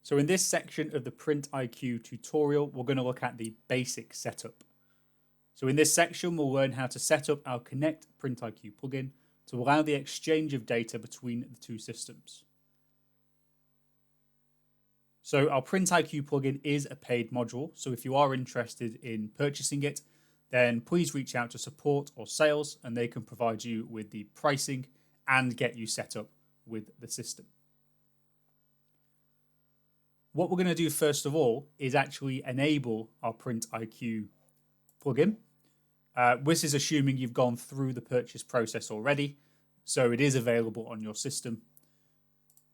So in this section of the PrintIQ tutorial, we're going to look at the basic setup. So in this section, we'll learn how to set up our Connect PrintIQ plugin to allow the exchange of data between the two systems. So our PrintIQ plugin is a paid module, so if you are interested in purchasing it, then please reach out to support or sales and they can provide you with the pricing and get you set up with the system. What we're going to do first of all is actually enable our PrintIQ plugin. This is assuming you've gone through the purchase process already, so it is available on your system.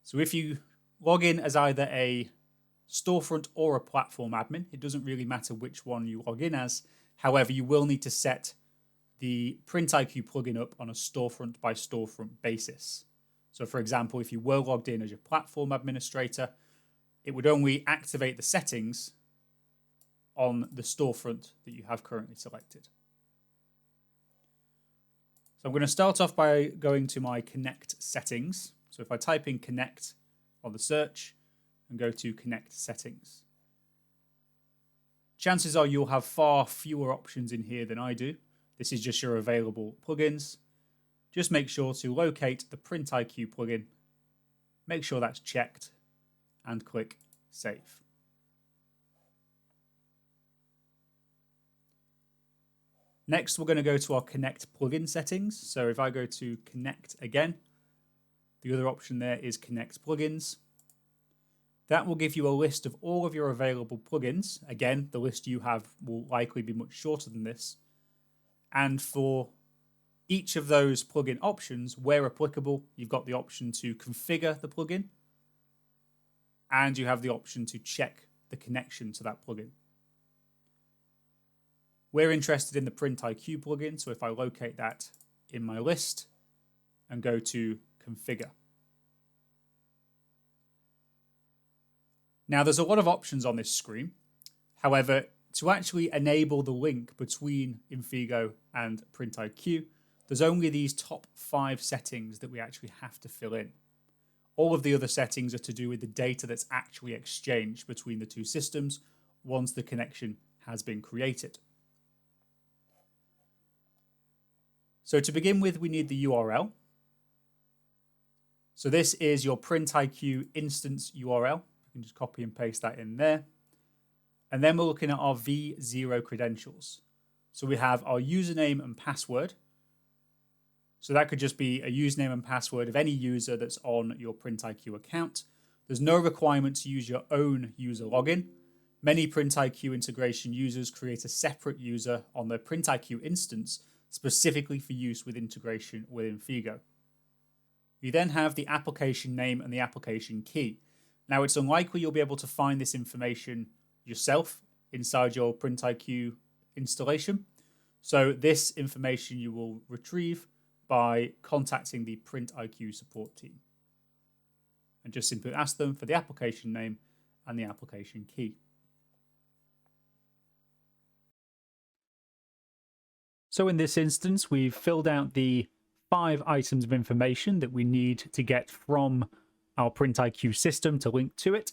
So if you log in as either a storefront or a platform admin, it doesn't really matter which one you log in as. However, you will need to set the PrintIQ plugin up on a storefront by storefront basis. So for example, if you were logged in as your platform administrator, it would only activate the settings on the storefront that you have currently selected. So I'm going to start off by going to my Connect settings. So if I type in Connect on the search and go to Connect settings, chances are you'll have far fewer options in here than I do. This is just your available plugins. Just make sure to locate the PrintIQ plugin, make sure that's checked, and click Save. Next, we're going to go to our Connect plugin settings. So if I go to Connect again, the other option there is Connect plugins. That will give you a list of all of your available plugins. Again, the list you have will likely be much shorter than this. And for each of those plugin options, where applicable, you've got the option to configure the plugin, and you have the option to check the connection to that plugin. We're interested in the PrintIQ plugin, so if I locate that in my list and go to Configure. Now, there's a lot of options on this screen. However, to actually enable the link between Infigo and PrintIQ, there's only these top 5 settings that we actually have to fill in. All of the other settings are to do with the data that's actually exchanged between the two systems once the connection has been created. So to begin with, we need the URL. So this is your PrintIQ instance URL. You can just copy and paste that in there. And then we're looking at our V0 credentials. So we have our username and password. So that could just be a username and password of any user that's on your PrintIQ account. There's no requirement to use your own user login. Many PrintIQ integration users create a separate user on their PrintIQ instance specifically for use with integration with Infigo. You then have the application name and the application key. Now, it's unlikely you'll be able to find this information yourself inside your PrintIQ installation. So this information you will retrieve by contacting the PrintIQ support team. And just simply ask them for the application name and the application key. So in this instance, we've filled out the 5 items of information that we need to get from our PrintIQ system to link to it.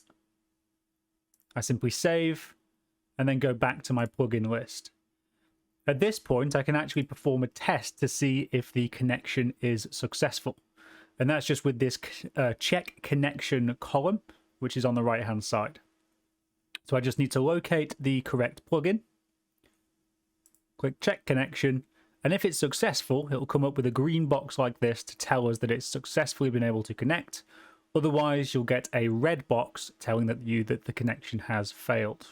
I simply save and then go back to my plugin list. At this point, I can actually perform a test to see if the connection is successful. And that's just with this check connection column, which is on the right-hand side. So I just need to locate the correct plugin. Click check connection, and if it's successful, it'll come up with a green box like this to tell us that it's successfully been able to connect. Otherwise, you'll get a red box telling you that the connection has failed.